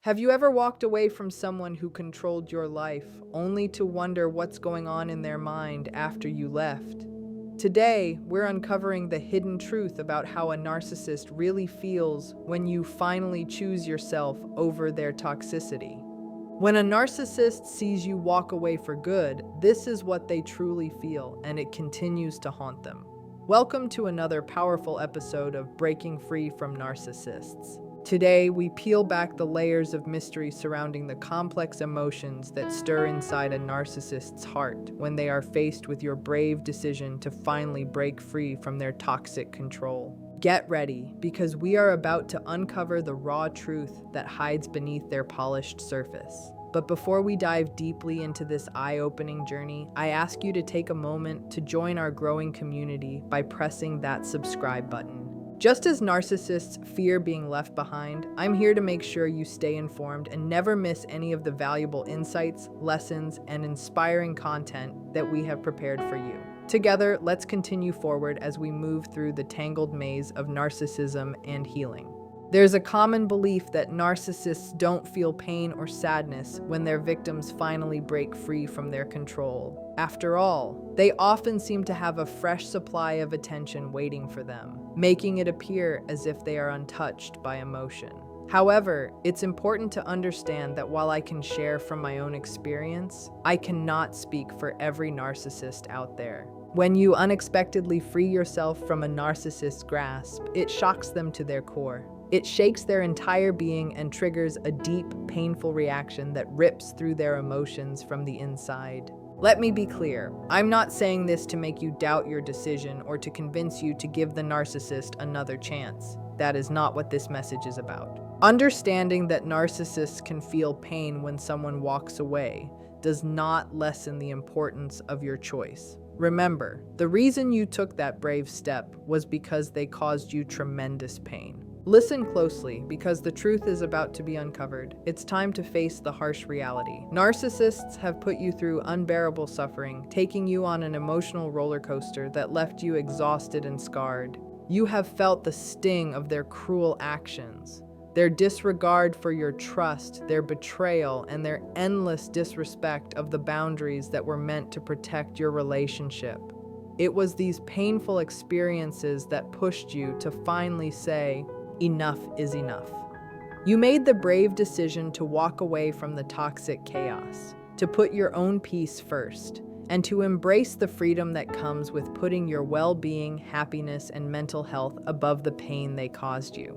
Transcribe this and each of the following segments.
Have you ever walked away from someone who controlled your life, only to wonder what's going on in their mind after you left? Today, we're uncovering the hidden truth about how a narcissist really feels when you finally choose yourself over their toxicity. When a narcissist sees you walk away for good, this is what they truly feel, and it continues to haunt them. Welcome to another powerful episode of Breaking Free from Narcissists. Today, we peel back the layers of mystery surrounding the complex emotions that stir inside a narcissist's heart when they are faced with your brave decision to finally break free from their toxic control. Get ready, because we are about to uncover the raw truth that hides beneath their polished surface. But before we dive deeply into this eye-opening journey, I ask you to take a moment to join our growing community by pressing that subscribe button. Just as narcissists fear being left behind, I'm here to make sure you stay informed and never miss any of the valuable insights, lessons, and inspiring content that we have prepared for you. Together, let's continue forward as we move through the tangled maze of narcissism and healing. There's a common belief that narcissists don't feel pain or sadness when their victims finally break free from their control. After all, they often seem to have a fresh supply of attention waiting for them, making it appear as if they are untouched by emotion. However, it's important to understand that while I can share from my own experience, I cannot speak for every narcissist out there. When you unexpectedly free yourself from a narcissist's grasp, it shocks them to their core. It shakes their entire being and triggers a deep, painful reaction that rips through their emotions from the inside. Let me be clear, I'm not saying this to make you doubt your decision or to convince you to give the narcissist another chance. That is not what this message is about. Understanding that narcissists can feel pain when someone walks away does not lessen the importance of your choice. Remember, the reason you took that brave step was because they caused you tremendous pain. Listen closely, because the truth is about to be uncovered. It's time to face the harsh reality. Narcissists have put you through unbearable suffering, taking you on an emotional roller coaster that left you exhausted and scarred. You have felt the sting of their cruel actions, their disregard for your trust, their betrayal, and their endless disrespect of the boundaries that were meant to protect your relationship. It was these painful experiences that pushed you to finally say, enough is enough. You made the brave decision to walk away from the toxic chaos, to put your own peace first, and to embrace the freedom that comes with putting your well-being, happiness, and mental health above the pain they caused you.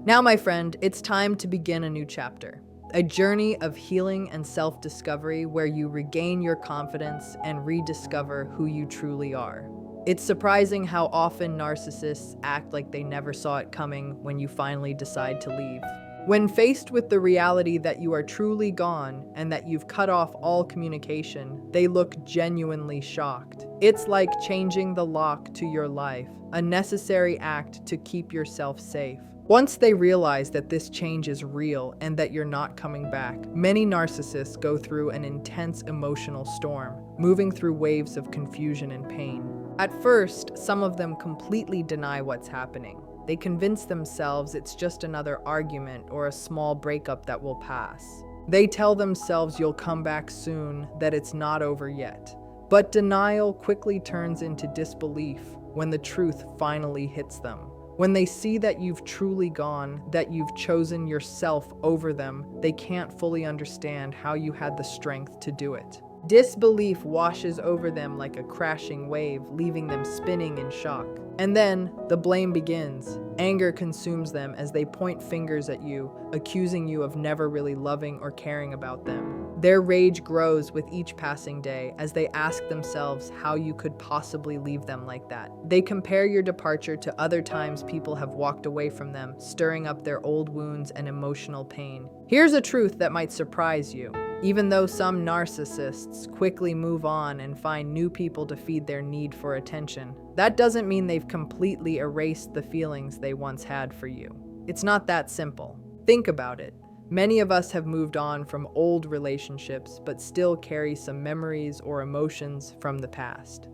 Now, my friend, it's time to begin a new chapter, a journey of healing and self-discovery where you regain your confidence and rediscover who you truly are. It's surprising how often narcissists act like they never saw it coming when you finally decide to leave. When faced with the reality that you are truly gone and that you've cut off all communication, they look genuinely shocked. It's like changing the lock to your life, a necessary act to keep yourself safe. Once they realize that this change is real and that you're not coming back, many narcissists go through an intense emotional storm, moving through waves of confusion and pain. At first, some of them completely deny what's happening. They convince themselves it's just another argument or a small breakup that will pass. They tell themselves you'll come back soon, that it's not over yet. But denial quickly turns into disbelief when the truth finally hits them. When they see that you've truly gone, that you've chosen yourself over them, they can't fully understand how you had the strength to do it. Disbelief washes over them like a crashing wave, leaving them spinning in shock. And then, the blame begins. Anger consumes them as they point fingers at you, accusing you of never really loving or caring about them. Their rage grows with each passing day as they ask themselves how you could possibly leave them like that. They compare your departure to other times people have walked away from them, stirring up their old wounds and emotional pain. Here's a truth that might surprise you. Even though some narcissists quickly move on and find new people to feed their need for attention, that doesn't mean they've completely erased the feelings they once had for you. It's not that simple. Think about it. Many of us have moved on from old relationships, but still carry some memories or emotions from the past.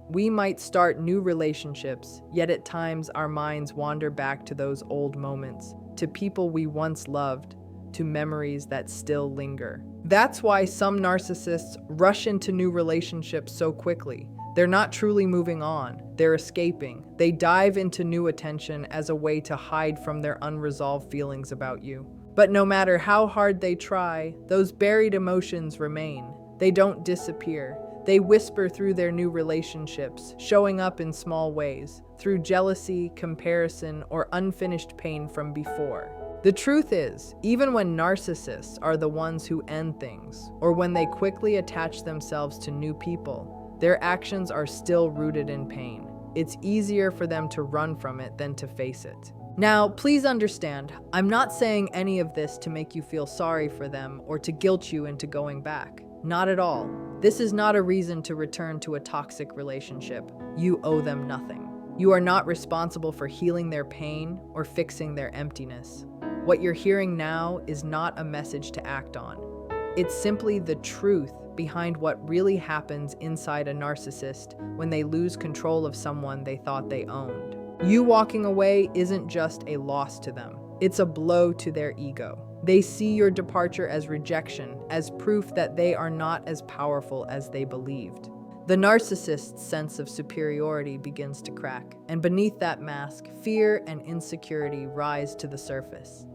We might start new relationships, yet at times our minds wander back to those old moments, to people we once loved, to memories that still linger. That's why some narcissists rush into new relationships so quickly. They're not truly moving on, they're escaping. They dive into new attention as a way to hide from their unresolved feelings about you. But no matter how hard they try, those buried emotions remain. They don't disappear. They whisper through their new relationships, showing up in small ways, through jealousy, comparison, or unfinished pain from before. The truth is, even when narcissists are the ones who end things, or when they quickly attach themselves to new people, their actions are still rooted in pain. It's easier for them to run from it than to face it. Now, please understand, I'm not saying any of this to make you feel sorry for them or to guilt you into going back. Not at all. This is not a reason to return to a toxic relationship. You owe them nothing. You are not responsible for healing their pain or fixing their emptiness. What you're hearing now is not a message to act on. It's simply the truth behind what really happens inside a narcissist when they lose control of someone they thought they owned. You walking away isn't just a loss to them. It's a blow to their ego. They see your departure as rejection, as proof that they are not as powerful as they believed. The narcissist's sense of superiority begins to crack, and beneath that mask, fear and insecurity rise to the surface.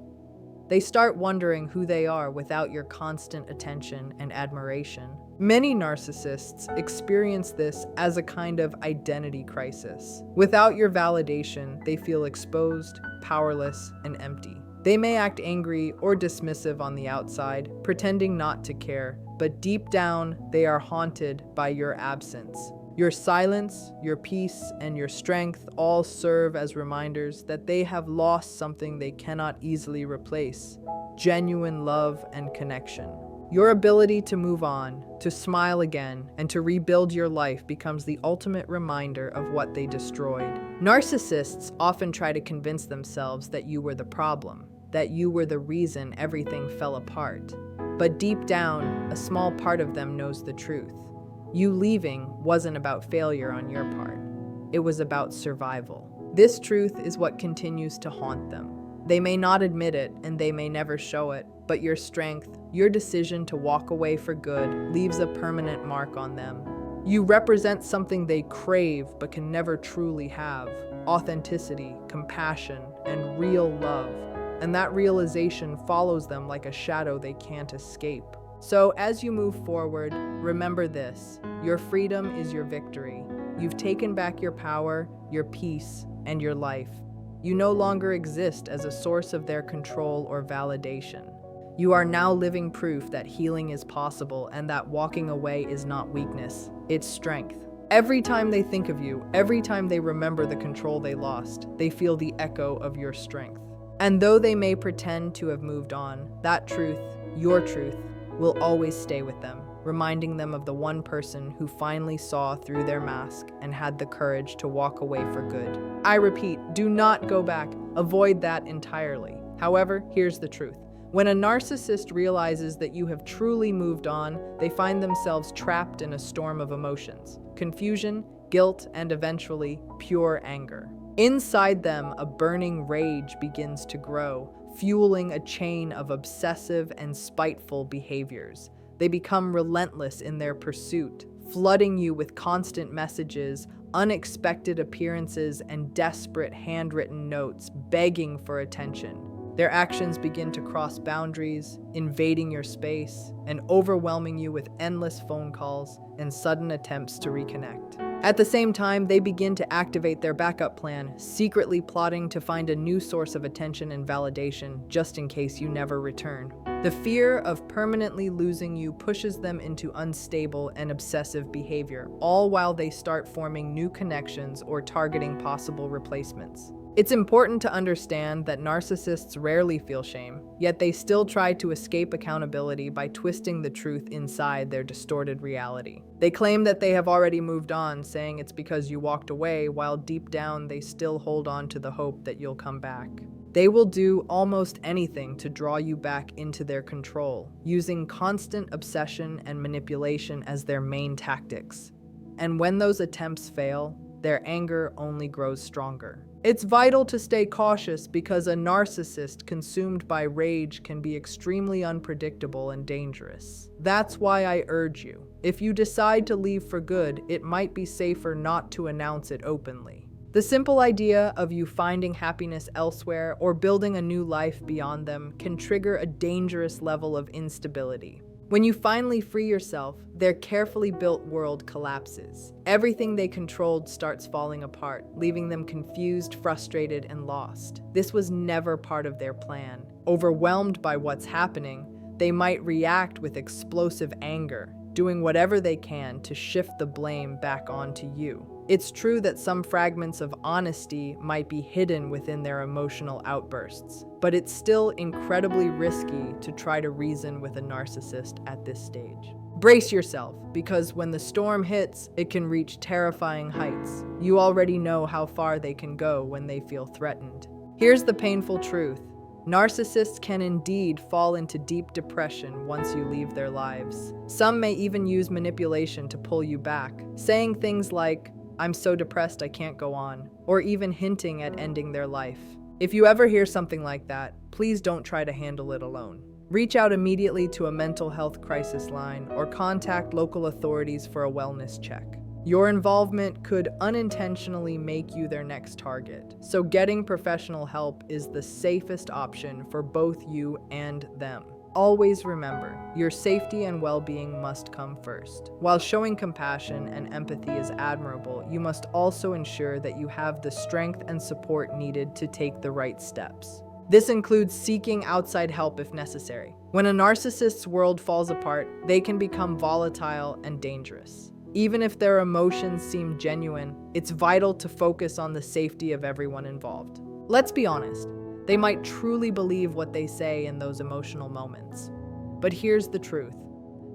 They start wondering who they are without your constant attention and admiration. Many narcissists experience this as a kind of identity crisis. Without your validation, they feel exposed, powerless, and empty. They may act angry or dismissive on the outside, pretending not to care, but deep down, they are haunted by your absence. Your silence, your peace, and your strength all serve as reminders that they have lost something they cannot easily replace: genuine love and connection. Your ability to move on, to smile again, and to rebuild your life becomes the ultimate reminder of what they destroyed. Narcissists often try to convince themselves that you were the problem, that you were the reason everything fell apart. But deep down, a small part of them knows the truth. You leaving wasn't about failure on your part. It was about survival. This truth is what continues to haunt them. They may not admit it, and they may never show it, but your strength, your decision to walk away for good, leaves a permanent mark on them. You represent something they crave but can never truly have: authenticity, compassion, and real love. And that realization follows them like a shadow they can't escape. So as you move forward, remember this: your freedom is your victory. You've taken back your power, your peace, and your life. You no longer exist as a source of their control or validation. You are now living proof that healing is possible and that walking away is not weakness, it's strength. Every time they think of you, every time they remember the control they lost, they feel the echo of your strength. And though they may pretend to have moved on, that truth, your truth, will always stay with them, reminding them of the one person who finally saw through their mask and had the courage to walk away for good. I repeat, do not go back. Avoid that entirely. However, here's the truth. When a narcissist realizes that you have truly moved on, they find themselves trapped in a storm of emotions: confusion, guilt, and eventually, pure anger. Inside them, a burning rage begins to grow, fueling a chain of obsessive and spiteful behaviors. They become relentless in their pursuit, flooding you with constant messages, unexpected appearances, and desperate handwritten notes begging for attention. Their actions begin to cross boundaries, invading your space, and overwhelming you with endless phone calls and sudden attempts to reconnect. At the same time, they begin to activate their backup plan, secretly plotting to find a new source of attention and validation just in case you never return. The fear of permanently losing you pushes them into unstable and obsessive behavior, all while they start forming new connections or targeting possible replacements. It's important to understand that narcissists rarely feel shame, yet they still try to escape accountability by twisting the truth inside their distorted reality. They claim that they have already moved on, saying it's because you walked away, while deep down they still hold on to the hope that you'll come back. They will do almost anything to draw you back into their control, using constant obsession and manipulation as their main tactics. And when those attempts fail, their anger only grows stronger. It's vital to stay cautious because a narcissist consumed by rage can be extremely unpredictable and dangerous. That's why I urge you, if you decide to leave for good, it might be safer not to announce it openly. The simple idea of you finding happiness elsewhere or building a new life beyond them can trigger a dangerous level of instability. When you finally free yourself, their carefully built world collapses. Everything they controlled starts falling apart, leaving them confused, frustrated, and lost. This was never part of their plan. Overwhelmed by what's happening, they might react with explosive anger, doing whatever they can to shift the blame back onto you. It's true that some fragments of honesty might be hidden within their emotional outbursts, but it's still incredibly risky to try to reason with a narcissist at this stage. Brace yourself, because when the storm hits, it can reach terrifying heights. You already know how far they can go when they feel threatened. Here's the painful truth. Narcissists can indeed fall into deep depression once you leave their lives. Some may even use manipulation to pull you back, saying things like, "I'm so depressed I can't go on," or even hinting at ending their life. If you ever hear something like that, please don't try to handle it alone. Reach out immediately to a mental health crisis line or contact local authorities for a wellness check. Your involvement could unintentionally make you their next target, so getting professional help is the safest option for both you and them. Always remember, your safety and well-being must come first. While showing compassion and empathy is admirable, you must also ensure that you have the strength and support needed to take the right steps. This includes seeking outside help if necessary. When a narcissist's world falls apart, they can become volatile and dangerous. Even if their emotions seem genuine, it's vital to focus on the safety of everyone involved. Let's be honest. They might truly believe what they say in those emotional moments. But here's the truth.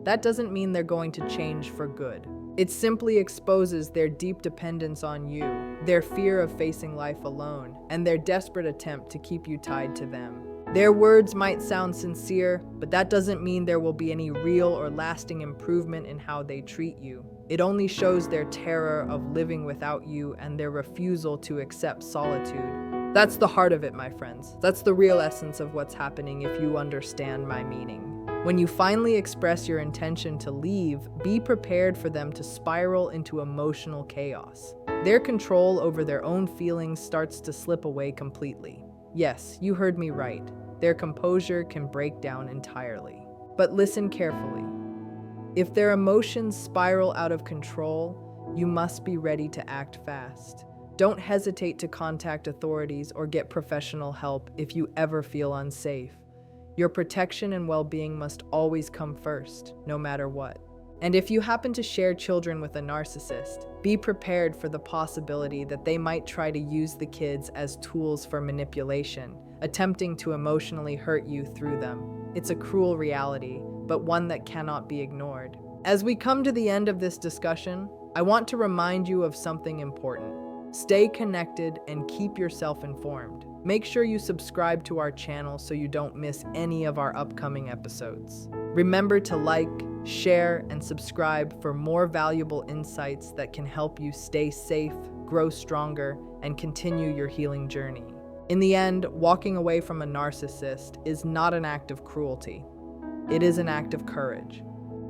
That doesn't mean they're going to change for good. It simply exposes their deep dependence on you, their fear of facing life alone, and their desperate attempt to keep you tied to them. Their words might sound sincere, but that doesn't mean there will be any real or lasting improvement in how they treat you. It only shows their terror of living without you and their refusal to accept solitude. That's the heart of it, my friends. That's the real essence of what's happening if you understand my meaning. When you finally express your intention to leave, be prepared for them to spiral into emotional chaos. Their control over their own feelings starts to slip away completely. Yes, you heard me right. Their composure can break down entirely. But listen carefully. If their emotions spiral out of control, you must be ready to act fast. Don't hesitate to contact authorities or get professional help if you ever feel unsafe. Your protection and well-being must always come first, no matter what. And if you happen to share children with a narcissist, be prepared for the possibility that they might try to use the kids as tools for manipulation, attempting to emotionally hurt you through them. It's a cruel reality, but one that cannot be ignored. As we come to the end of this discussion, I want to remind you of something important. Stay connected and keep yourself informed. Make sure you subscribe to our channel so you don't miss any of our upcoming episodes. Remember to like, share, and subscribe for more valuable insights that can help you stay safe, grow stronger, and continue your healing journey. In the end, walking away from a narcissist is not an act of cruelty. It is an act of courage.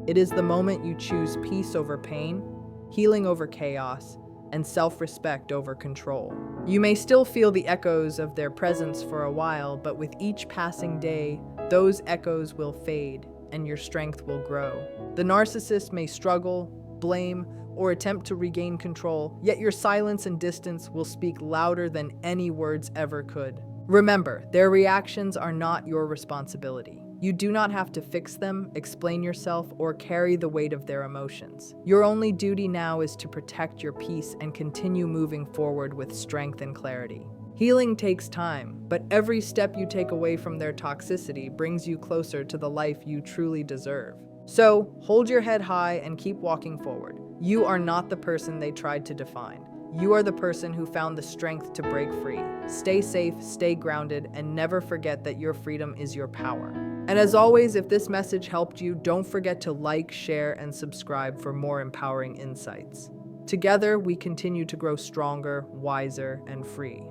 It is the moment you choose peace over pain, healing over chaos, and self-respect over control. You may still feel the echoes of their presence for a while, but with each passing day, those echoes will fade and your strength will grow. The narcissist may struggle, blame, or attempt to regain control, yet your silence and distance will speak louder than any words ever could. Remember, their reactions are not your responsibility. You do not have to fix them, explain yourself, or carry the weight of their emotions. Your only duty now is to protect your peace and continue moving forward with strength and clarity. Healing takes time, but every step you take away from their toxicity brings you closer to the life you truly deserve. So, hold your head high and keep walking forward. You are not the person they tried to define. You are the person who found the strength to break free. Stay safe, stay grounded, and never forget that your freedom is your power. And as always, if this message helped you, don't forget to like, share, and subscribe for more empowering insights. Together, we continue to grow stronger, wiser, and free.